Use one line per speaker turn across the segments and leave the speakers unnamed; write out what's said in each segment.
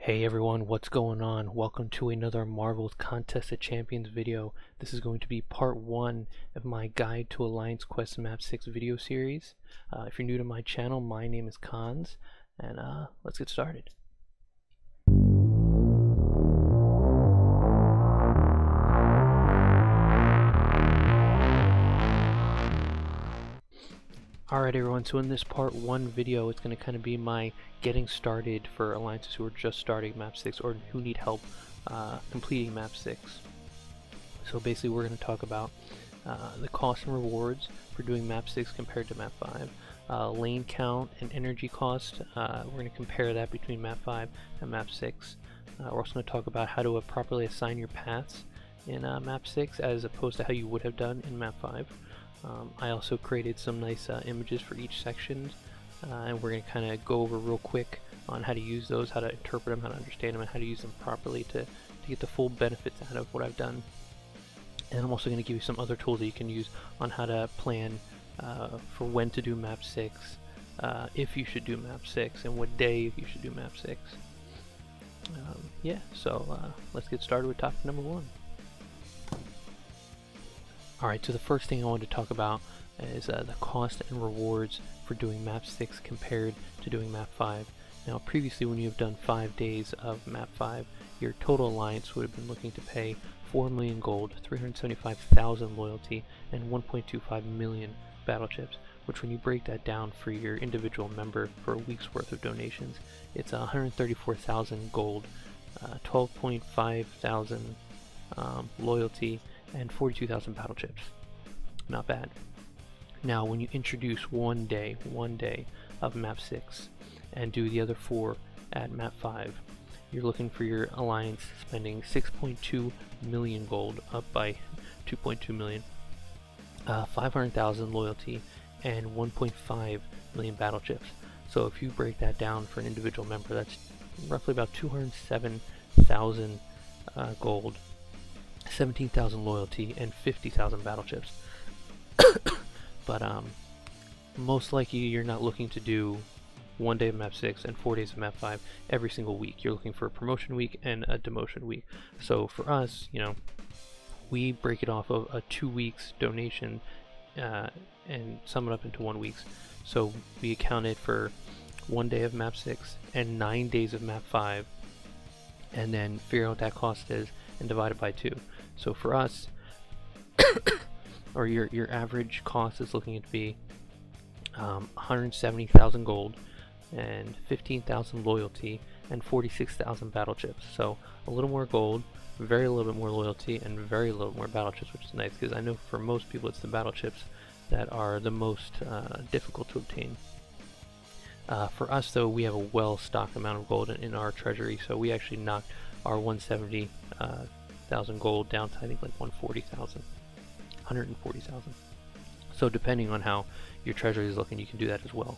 Hey everyone, what's going on? Welcome to another Marvel's Contest of Champions video. This is going to be part 1 of my Guide to Alliance Quest Map 6 video series. If you're new to my channel, my name is Kahns, and let's get started. Alright everyone, so in this part 1 video, it's going to kind of be my getting started for alliances who are just starting map 6 or who need help completing map 6. So basically we're going to talk about the cost and rewards for doing map 6 compared to map 5, lane count and energy cost. We're going to compare that between map 5 and map 6. We're also going to talk about how to properly assign your paths in map 6 as opposed to how you would have done in map 5. I also created some nice images for each section, and we're going to kind of go over real quick on how to use those, how to interpret them, how to understand them, and how to use them properly to get the full benefits out of what I've done. And I'm also going to give you some other tools that you can use on how to plan for when to do map 6, if you should do map 6, and what day you should do map 6. Yeah, so let's get started with topic number 1. Alright, so the first thing I wanted to talk about is the cost and rewards for doing map 6 compared to doing map 5. Now previously when you've done 5 days of map 5, your total alliance would have been looking to pay 4 million gold, 375,000 loyalty, and 1.25 million battle chips, which when you break that down for your individual member for a week's worth of donations, it's 134,000 gold, 12.5 thousand loyalty, and 42,000 battle chips. Not bad. Now when you introduce one day of map 6 and do the other 4 at map 5, you're looking for your alliance spending 6.2 million gold, up by 2.2 million, 500,000 loyalty, and 1.5 million battle chips. So if you break that down for an individual member, that's roughly about 207,000 gold, 17,000 loyalty, and 50,000 battle chips. But most likely you're not looking to do 1 day of map 6 and 4 days of map 5 every single week. You're looking for a promotion week and a demotion week. So for us, you know, we break it off of a 2 weeks donation and sum it up into 1 week. So we accounted for 1 day of map 6 and 9 days of map 5, and then figure out what that cost is and divide it by 2. So for us, or your average cost is looking to be 170,000 gold, and 15,000 loyalty, and 46,000 battle chips. So a little more gold, very little bit more loyalty, and very little more battle chips, which is nice because I know for most people it's the battle chips that are the most difficult to obtain. For us though, we have a well-stocked amount of gold in our treasury, so we actually knocked our 170,000 gold down to I think like 140,000. So depending on how your treasury is looking, you can do that as well.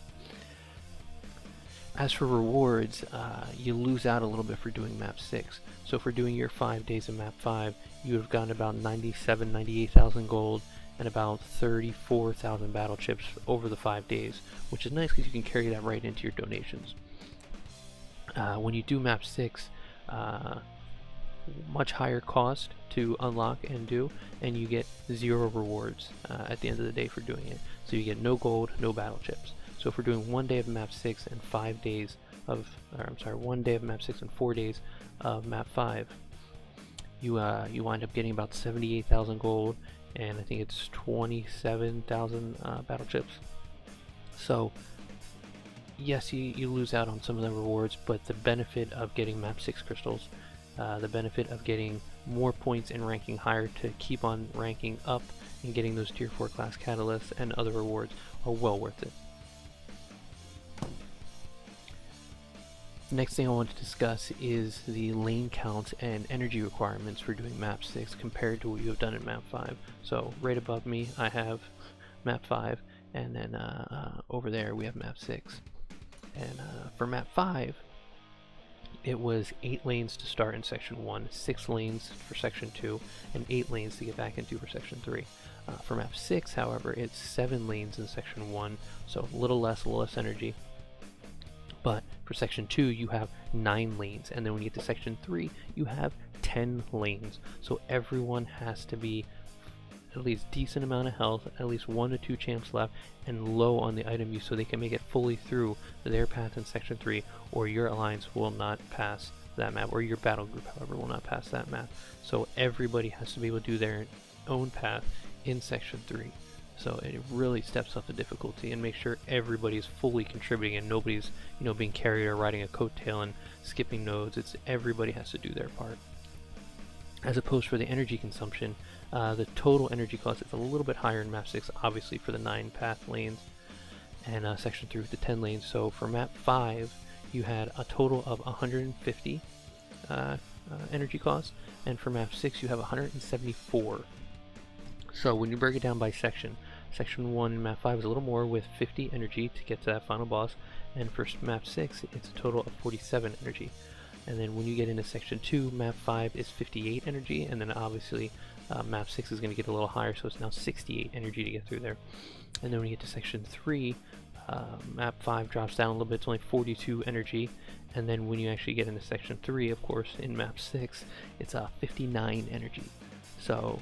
As for rewards, you lose out a little bit for doing map 6. So for doing your 5 days of map 5, you would have gotten about 98,000 gold and about 34,000 battle chips over the 5 days, which is nice because you can carry that right into your donations. When you do map 6, much higher cost to unlock and do, and you get 0 rewards at the end of the day for doing it. So you get no gold, no battle chips. So if we're doing 1 day of map 6 and 5 days of, or I'm sorry, 1 day of map 6 and 4 days of map 5, you wind up getting about 78,000 gold, and I think it's 27,000 battle chips. So yes, you lose out on some of the rewards, but the benefit of getting map 6 crystals, the benefit of getting more points and ranking higher to keep on ranking up and getting those tier 4 class catalysts and other rewards are well worth it. The next thing I want to discuss is the lane count and energy requirements for doing map 6 compared to what you have done in map 5. So right above me I have map 5, and then over there we have map 6. And for map 5, it was 8 lanes to start in section 1, 6 lanes for section 2, and 8 lanes to get back into for section 3. For map 6, however, it's 7 lanes in section 1, so a little less energy. But for section 2, you have 9 lanes, and then when you get to section 3, you have 10 lanes. So everyone has to be at least decent amount of health, at least 1 to 2 champs left, and low on the item use so they can make it fully through their path in section 3, or your alliance will not pass that map, or your battle group, however, will not pass that map. So everybody has to be able to do their own path in section 3. So it really steps up the difficulty and makes sure everybody's fully contributing and nobody's, being carried or riding a coattail and skipping nodes. It's everybody has to do their part. As opposed for the energy consumption, the total energy cost is a little bit higher in map 6, obviously for the 9 path lanes, and section 3 with the 10 lanes. So for map 5, you had a total of 150 energy costs, and for map 6 you have 174. So when you break it down by section 1 map 5 is a little more with 50 energy to get to that final boss, and for map 6 it's a total of 47 energy. And then when you get into section 2, map 5 is 58 energy, and then obviously map 6 is going to get a little higher, so it's now 68 energy to get through there. And then when you get to section 3, map 5 drops down a little bit, it's only 42 energy, and then when you actually get into section 3, of course, in map 6, it's 59 energy. So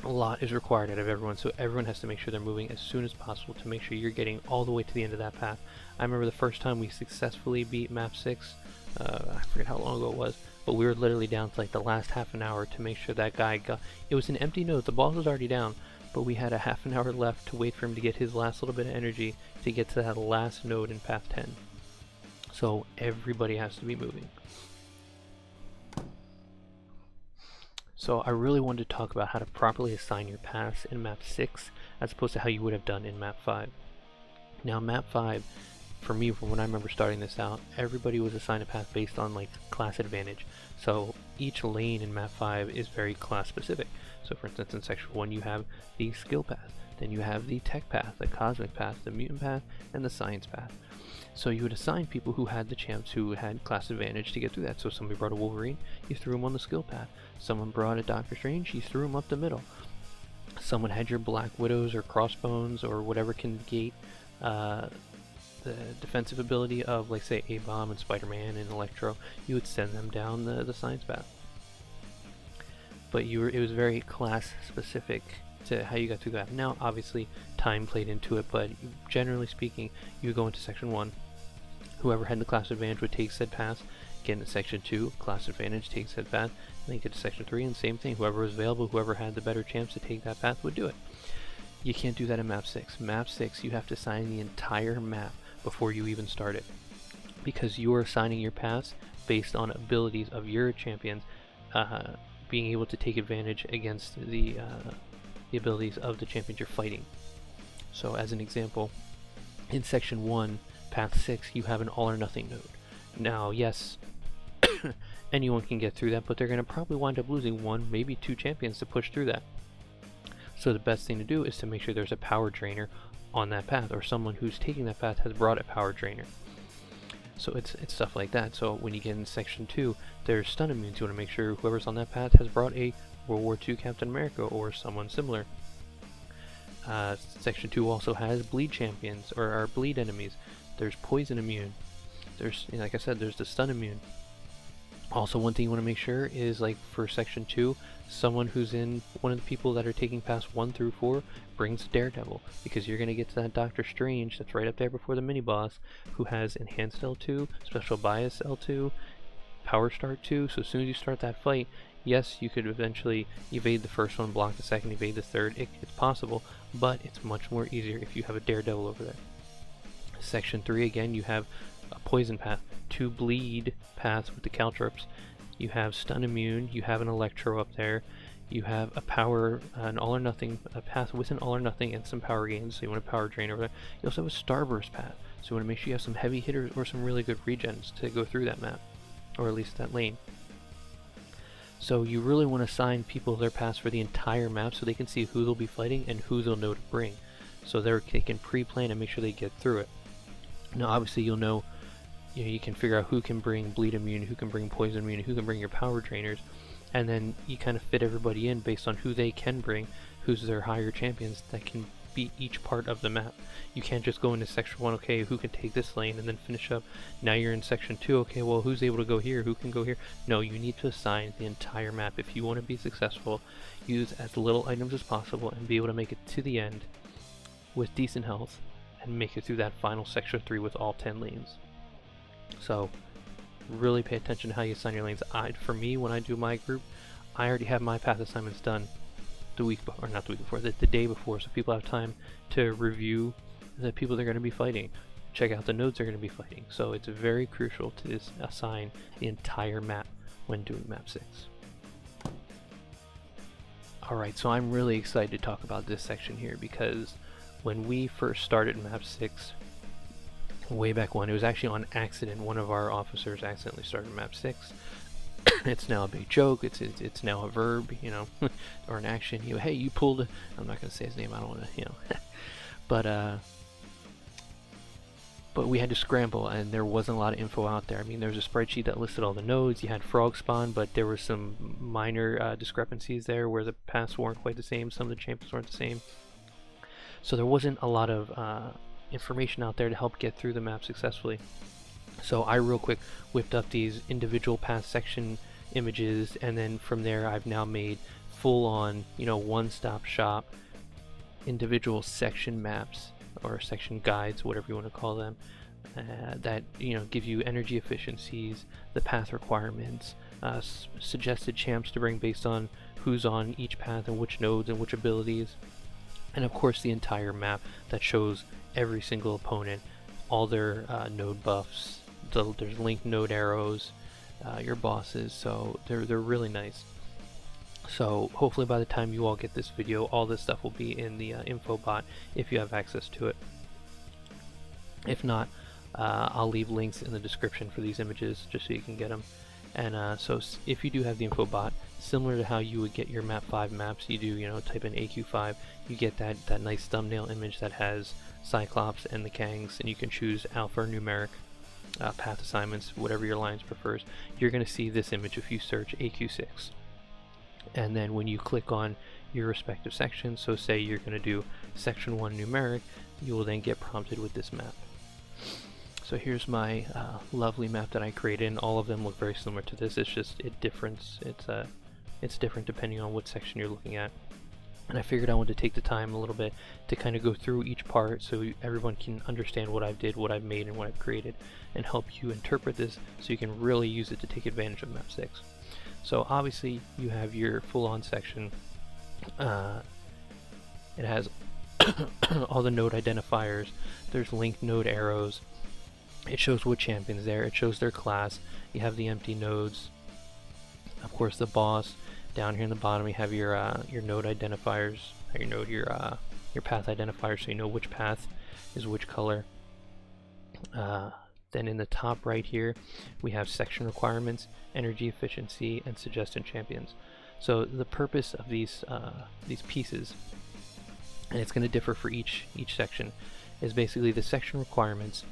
a lot is required out of everyone, so everyone has to make sure they're moving as soon as possible to make sure you're getting all the way to the end of that path. I remember the first time we successfully beat map 6, I forget how long ago it was, but we were literally down to like the last half an hour to make sure that guy got, it was an empty node, the boss was already down, but we had a half an hour left to wait for him to get his last little bit of energy to get to that last node in path 10. So everybody has to be moving. So I really wanted to talk about how to properly assign your paths in map 6 as opposed to how you would have done in map 5. Now map 5, for me, from when I remember starting this out, everybody was assigned a path based on like class advantage. So each lane in map 5 is very class specific. So for instance, in section 1 you have the skill path, then you have the tech path, the cosmic path, the mutant path, and the science path. So you would assign people who had the champs who had class advantage to get through that. So somebody brought a Wolverine, you threw him on the skill path. Someone brought a Doctor Strange, you threw him up the middle. Someone had your Black Widows or Crossbones or whatever can negate the defensive ability of, like, say, A-Bomb and Spider-Man and Electro. You would send them down the science path. But it was very class specific to how you got through that. Now, obviously, time played into it, but generally speaking, you would go into section 1. Whoever had the class advantage would take said path. Get into section 2, class advantage, take said path. And then get to section 3, and same thing. Whoever was available, whoever had the better chance to take that path would do it. You can't do that in map 6. Map 6, you have to assign the entire map before you even start it, because you are assigning your paths based on abilities of your champions being able to take advantage against the abilities of the champions you're fighting. So as an example, in section 1, path 6, you have an all or nothing node. Now, yes, anyone can get through that, but they're going to probably wind up losing 1, maybe 2 champions to push through that. So the best thing to do is to make sure there's a power drainer on that path, or someone who's taking that path has brought a power drainer. So it's stuff like that. So when you get in section 2, there's stun immunes. You want to make sure whoever's on that path has brought a World War II Captain America or someone similar. Section 2 also has bleed champions, or bleed enemies. There's poison immune. There's, like I said, there's the stun immune. Also, one thing you want to make sure is, like for section 2, someone who's in one of the people that are taking paths 1 through 4 brings Daredevil, because you're going to get to that Doctor Strange that's right up there before the mini boss, who has enhanced L2, special bias L2, power start 2. So as soon as you start that fight, yes, you could eventually evade the first one, block the second, evade the third. It's possible, but it's much more easier if you have a Daredevil over there. Section 3, again, you have a poison path, 2 bleed paths with the caltrops. You have stun immune, you have an Electro up there, you have a power, an all or nothing, a path with an all or nothing and some power gains, so you want a power drain over there. You also have a starburst path, so you want to make sure you have some heavy hitters or some really good regens to go through that map, or at least that lane. So you really want to assign people their paths for the entire map so they can see who they'll be fighting and who they'll know to bring, so they can pre-plan and make sure they get through it. Now obviously you'll know, you can figure out who can bring bleed immune, who can bring poison immune, who can bring your power drainers, and then you kind of fit everybody in based on who they can bring, who's their higher champions that can be each part of the map. You can't just go into section 1, okay, who can take this lane, and then finish up. Now you're in section 2, okay, well, who's able to go here, who can go here? No, you need to assign the entire map. If you want to be successful, use as little items as possible and be able to make it to the end with decent health and make it through that final section 3 with all 10 lanes. So really pay attention to how you assign your lanes. For me, when I do my group, I already have my path assignments done the week before, or not the week before, the day before, so people have time to review the people they're going to be fighting, check out the nodes they're going to be fighting. So it's very crucial to assign the entire map when doing map 6. Alright, so I'm really excited to talk about this section here, because when we first started map 6, way back when, it was actually on accident. One of our officers accidentally started map 6. It's now a big joke. It's now a verb, you know, or an action. You know, hey, you pulled. I'm not gonna say his name. I don't want to, you know. But we had to scramble, and there wasn't a lot of info out there. I mean, there was a spreadsheet that listed all the nodes. You had frog spawn, but there were some minor discrepancies there where the paths weren't quite the same. Some of the champions weren't the same. So there wasn't a lot of information out there to help get through the map successfully. So I real quick whipped up these individual path section images, and then from there I've now made full-on, you know, one-stop shop individual section maps or section guides, whatever you want to call them, that, you know, give you energy efficiencies, the path requirements, suggested champs to bring based on who's on each path and which nodes and which abilities, and of course the entire map that shows every single opponent, all their node buffs. There's linked node arrows, your bosses, so they're really nice. So hopefully by the time you all get this video, all this stuff will be in the info bot if you have access to it. If not, I'll leave links in the description for these images just so you can get them. And so if you do have the info bot, similar to how you would get your map 5 maps, you do, you know, type in AQ5, you get that nice thumbnail image that has Cyclops and the Kahns, and you can choose alpha or numeric path assignments, whatever your alliance prefers. You're going to see this image if you search AQ6. And then when you click on your respective section, so say you're going to do section 1 numeric, you will then get prompted with this map. So here's my lovely map that I created, and all of them look very similar to this. It's just it's different depending on what section you're looking at. And I figured I wanted to take the time a little bit to kind of go through each part so everyone can understand what I've did, what I've made, and what I've created, and help you interpret this so you can really use it to take advantage of map 6. So obviously you have your full-on section. It has all the node identifiers. There's linked node arrows. It shows what champion's there. It shows their class. You have the empty nodes. Of course, the boss. Down here in the bottom, you have your node identifiers. Your path identifiers, so you know which path is which color. Then in the top right here, we have section requirements, energy efficiency, and suggested champions. So the purpose of these pieces, and it's going to differ for each section, is basically the section requirements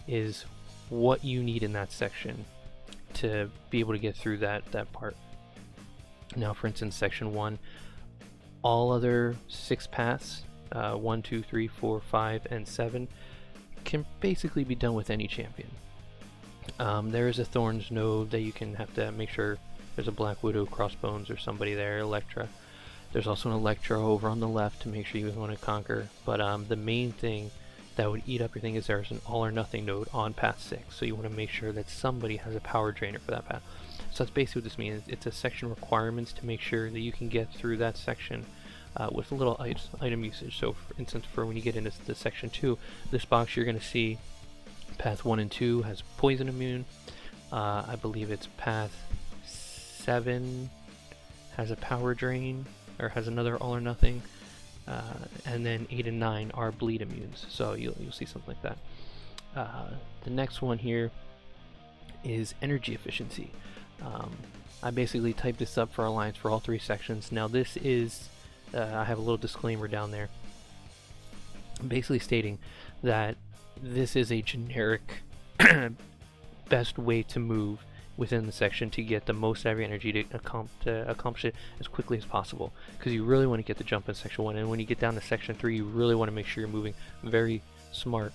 is what you need in that section to be able to get through that part. Now, for instance, section 1, all other 6 paths, 1, 2, 3, 4, 5, and 7, can basically be done with any champion. There is a Thorns node that you can have to make sure there's a Black Widow, Crossbones, or somebody there, Electra. There's also an Electra over on the left to make sure you want to conquer. But the main thing that would eat up your thing is there's an all or nothing node on path 6. So you want to make sure that somebody has a power drainer for that path. So that's basically what this means. It's a section requirements to make sure that you can get through that section with a little item usage. So for instance, for when you get into the section 2, this box you're going to see path 1 and 2 has poison immune. I believe it's path 7 has a power drain, or has another all or nothing. And then 8 and 9 are bleed immunes. So you'll see something like that. The next one here is energy efficiency. I basically typed this up for Alliance for all 3 sections. Now this is, I have a little disclaimer down there, basically stating that this is a generic best way to move within the section to get the most out of your energy to accomplish it as quickly as possible, because you really want to get the jump in section 1, and when you get down to section 3 you really want to make sure you're moving very smart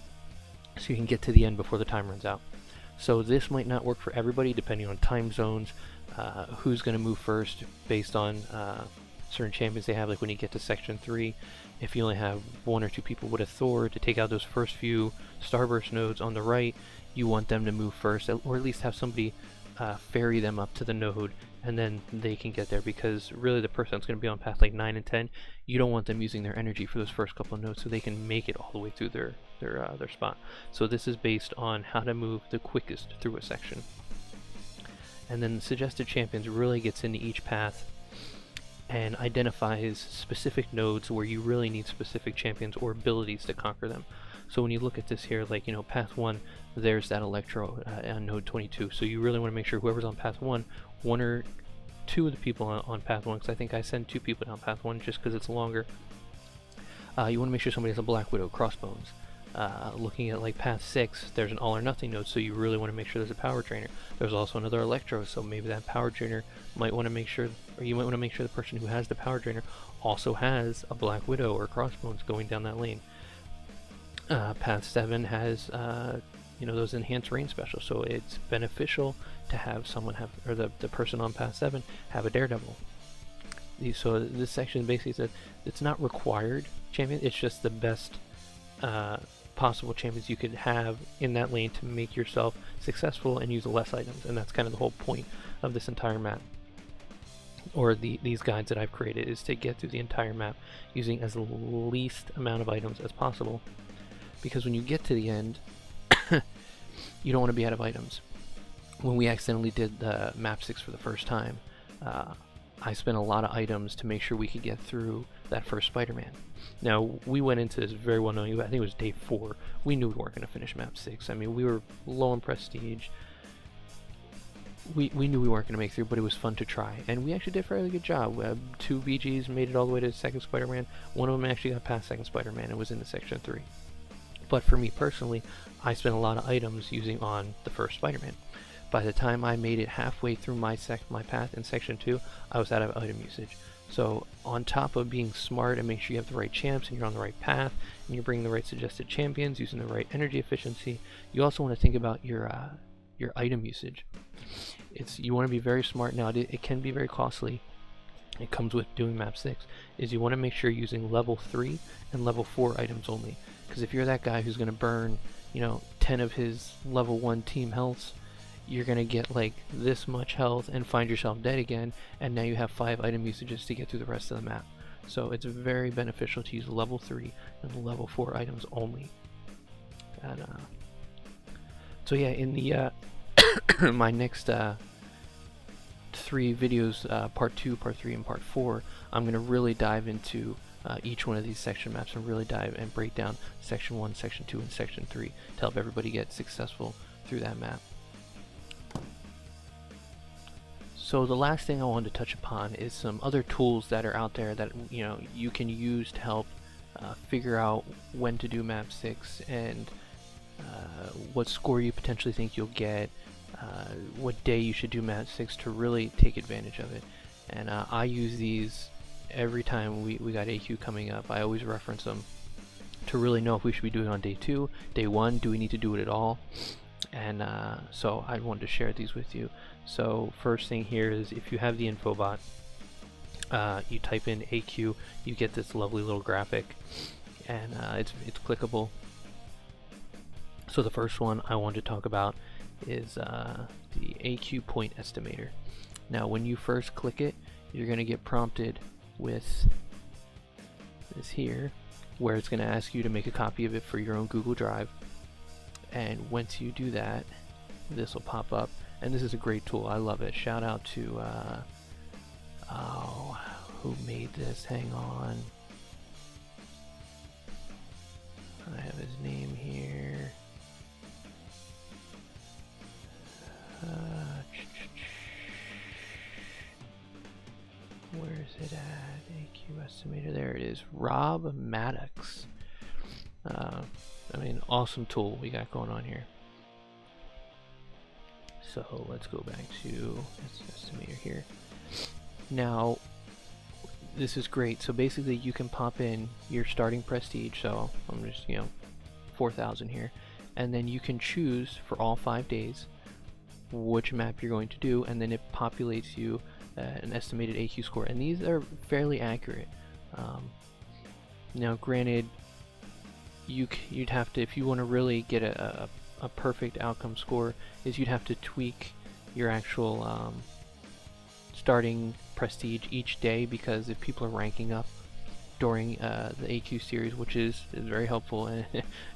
so you can get to the end before the time runs out. So this might not work for everybody depending on time zones, who's going to move first based on certain champions they have. Like when you get to section 3, if you only have 1 or 2 people with a Thor to take out those first few Starburst nodes on the right, you want them to move first, or at least have somebody ferry them up to the node, and then they can get there, because really the person that's going to be on path like 9 and 10, you don't want them using their energy for those first couple of nodes so they can make it all the way through their spot. So this is based on how to move the quickest through a section. And then the suggested champions really gets into each path and identifies specific nodes where you really need specific champions or abilities to conquer them. So when you look at this here, like, you know, path 1, there's that Electro on node 22. So you really want to make sure whoever's on path 1, 1 or 2 of the people on path 1, because I think I send 2 people down path 1 just because it's longer. You want to make sure somebody has a Black Widow crossbones. Looking at like path 6, there's an all or nothing node, so you really want to make sure there's a power trainer. There's also another Electro, so maybe that power trainer might want to make sure, or you might want to make sure the person who has the power trainer also has a Black Widow or crossbones going down that lane. Path 7 has you know, those enhanced range specials, so it's beneficial to have someone have, or the person on path 7 have a Daredevil. So this section basically says it's not required champion, it's just the best possible champions you could have in that lane to make yourself successful and use less items, and that's kind of the whole point of this entire map, or these guides that I've created, is to get through the entire map using as least amount of items as possible, because when you get to the end you don't want to be out of items. When we accidentally did the map 6 for the first time, I spent a lot of items to make sure we could get through that first Spider-Man. Now, we went into this very well knowing, I think it was day 4, we knew we weren't going to finish map 6. I mean, we were low in prestige. We knew we weren't going to make through, but it was fun to try. And we actually did a fairly good job. 2 BGs made it all the way to the second Spider-Man. One of them actually got past second Spider-Man and was into section 3. But for me personally, I spent a lot of items using on the first Spider-Man. By the time I made it halfway through my path in section 2, I was out of item usage. So on top of being smart and make sure you have the right champs and you're on the right path and you're bringing the right suggested champions using the right energy efficiency, you also want to think about your item usage. You want to be very smart. Now it can be very costly. It comes with doing map 6, is you want to make sure you're using level 3 and level 4 items only. Because if you're that guy who's going to burn, you know, 10 of his level 1 team healths, you're going to get like this much health and find yourself dead again, and now you have 5 item usages to get through the rest of the map. So it's very beneficial to use level 3 and level 4 items only. And so yeah, in the my next 3 videos, part 2, part 3, and part 4, I'm going to really dive into each one of these section maps and really dive and break down section 1, section 2, and section 3 to help everybody get successful through that map. So the last thing I wanted to touch upon is some other tools that are out there that, you know, you can use to help figure out when to do map 6 and what score you potentially think you'll get, what day you should do map 6 to really take advantage of it. And I use these every time we got AQ coming up. I always reference them to really know if we should be doing it on day 2, day 1, do we need to do it at all? And so I wanted to share these with you. So first thing here is, if you have the infobot, you type in AQ, you get this lovely little graphic, and it's clickable. So the first one I wanted to talk about is the AQ Point Estimator. Now when you first click it, you're going to get prompted with this here, where it's going to ask you to make a copy of it for your own Google Drive. And once you do that, this will pop up, and this is a great tool. I love it. Shout out to oh, who made this? Hang on, I have his name here. Where is it at? AQ Estimator. There it is. Rob Maddox. I mean, awesome tool we got going on here. So let's go back to Estimator here. Now, this is great. So basically you can pop in your starting prestige, so I'm just, 4,000 here, and then you can choose for all 5 days which map you're going to do, and then it populates you an estimated AQ score, and these are fairly accurate. Now granted, you'd have to, if you want to really get a perfect outcome score, is you'd have to tweak your actual starting prestige each day, because if people are ranking up during the AQ series, which is very helpful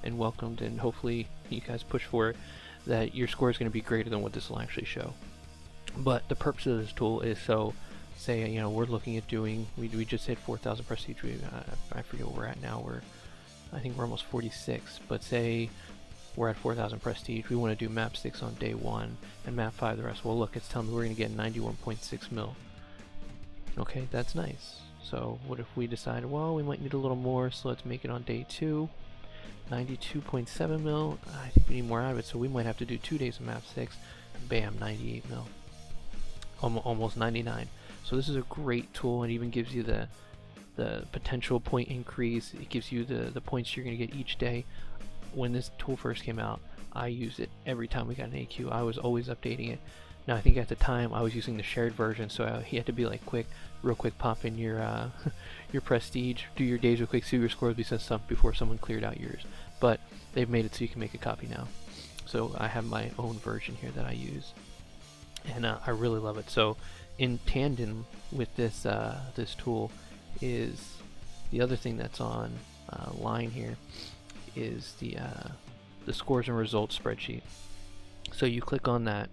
and welcomed, and hopefully you guys push for it, that your score is going to be greater than what this will actually show. But the purpose of this tool is, so say we're looking at doing, we just hit 4,000 prestige. I forget where we're at now. I think we're almost 46, but say we're at 4,000 prestige. We want to do map 6 on day 1 and map 5 the rest. Well, look, it's telling me we're going to get 91.6 mil. Okay, that's nice. So what if we decided, well, we might need a little more, so let's make it on day 2. 92.7 mil. I think we need more out of it, so we might have to do 2 days of map 6. Bam, 98 mil. Almost 99. So this is a great tool, and even gives you the potential point increase. It gives you the points you're going to get each day. When this tool first came out, I used it every time we got an AQ. I was always updating it. Now I think at the time I was using the shared version, so you had to be like real quick, pop in your your prestige, do your days real quick, see your scores before someone cleared out yours. But they've made it so you can make a copy now. So I have my own version here that I use, and I really love it. So in tandem with this this tool is the other thing that's on line here is the scores and results spreadsheet. So you click on that,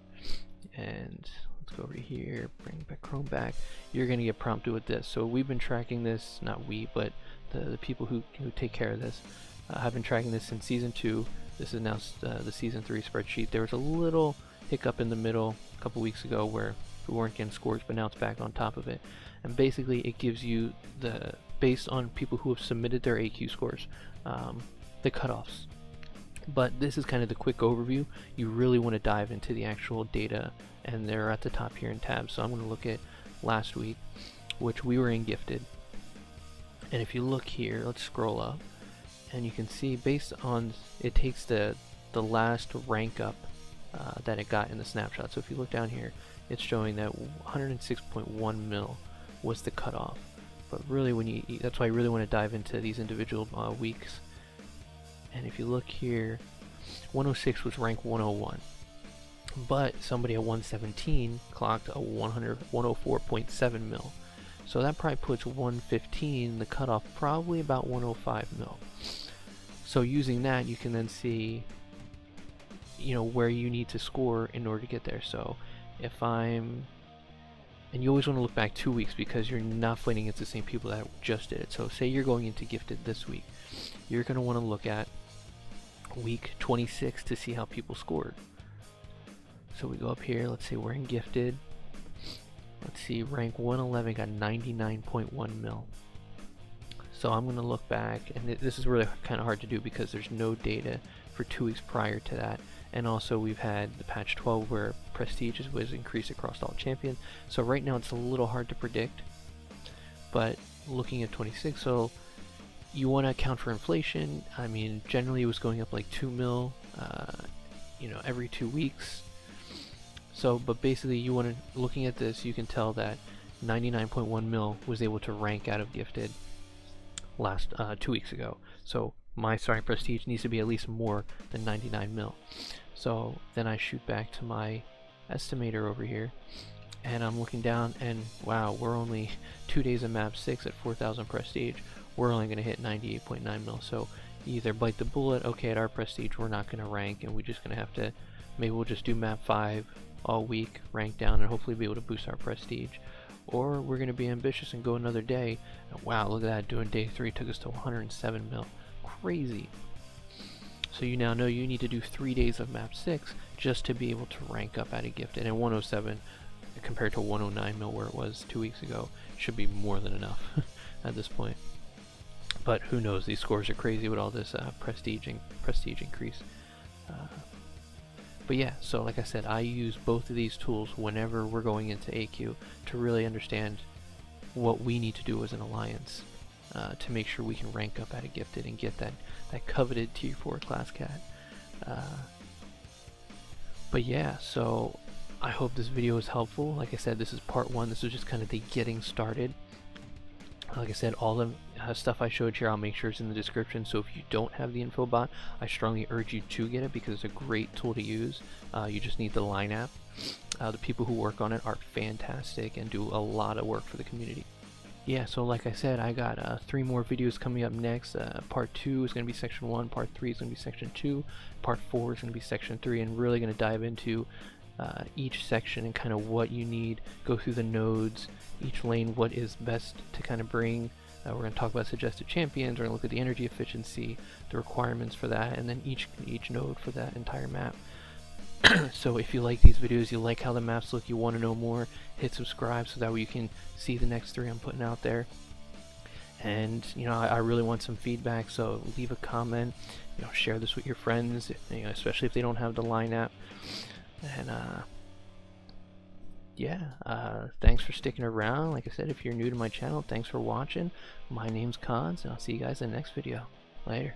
and let's go over here, bring back Chrome back. You're going to get prompted with this. So we've been tracking this, not we, but the people who take care of this have been tracking this since season 2. This is now the season 3 spreadsheet. There was a little hiccup in the middle a couple weeks ago where we weren't getting scores, but now it's back on top of it. And basically it gives you based on people who have submitted their AQ scores, the cutoffs. But this is kind of the quick overview. You really want to dive into the actual data, and they're at the top here in tabs. So I'm going to look at last week, which we were in gifted. And if you look here, let's scroll up, and you can see based on, it takes the last rank up that it got in the snapshot. So if you look down here, it's showing that 106.1 mil was the cutoff. But really, that's why you really want to dive into these individual weeks. And if you look here, 106 was rank 101, but somebody at 117 clocked a 104.7 mil. So that probably puts 115, the cutoff, probably about 105 mil. So using that, you can then see, where you need to score in order to get there. So if and you always want to look back 2 weeks, because you're not fighting against the same people that just did it. So say you're going into gifted this week, you're going to want to look at week 26 to see how people scored. So we go up here, let's say we're in gifted. Let's see, rank 111 got 99.1 mil. So I'm going to look back, and this is really kind of hard to do because there's no data for 2 weeks prior to that. And also we've had the patch 12 where prestige was increased across all champions. So right now it's a little hard to predict. But looking at 26, so you want to account for inflation. I mean, generally it was going up like 2 mil, every 2 weeks. So, but basically you want to, looking at this, you can tell that 99.1 mil was able to rank out of gifted last 2 weeks ago. So my starting prestige needs to be at least more than 99 mil. So then I shoot back to my estimator over here, and I'm looking down, and wow, we're only 2 days of map 6 at 4,000 prestige. We're only going to hit 98.9 mil. So either bite the bullet, okay, at our prestige we're not going to rank, and we're just going to have to, maybe we'll just do map 5 all week, rank down, and hopefully be able to boost our prestige. Or we're going to be ambitious and go another day, and wow, look at that, doing day 3 took us to 107 mil. Crazy. So you now know you need to do 3 days of map 6 just to be able to rank up at a gifted, and 107 compared to 109 mil where it was 2 weeks ago should be more than enough at this point. But who knows, these scores are crazy with all this prestige increase. But yeah, so like I said, I use both of these tools whenever we're going into AQ to really understand what we need to do as an alliance to make sure we can rank up at a gifted and get that coveted tier 4 class cat. But yeah, so I hope this video is helpful. Like I said, this is part 1. This was just kind of the getting started. Like I said, all the stuff I showed here, I'll make sure it's in the description. So if you don't have the info bot, I strongly urge you to get it because it's a great tool to use. You just need the Line app. The people who work on it are fantastic and do a lot of work for the community. Yeah, so like I said, I got 3 more videos coming up next. Part 2 is going to be section 1, part 3 is going to be section 2, part 4 is going to be section 3, and really going to dive into each section and kind of what you need, go through the nodes, each lane, what is best to kind of bring. We're going to talk about suggested champions, we're going to look at the energy efficiency, the requirements for that, and then each node for that entire map. So if you like these videos, you like how the maps look, you want to know more, hit subscribe so that way you can see the next 3 I'm putting out there. And you know, I really want some feedback, so leave a comment, you know, share this with your friends, you know, especially if they don't have the Line app. And yeah, thanks for sticking around. Like I said, if you're new to my channel, thanks for watching. My name's Kahns, and I'll see you guys in the next video. Later.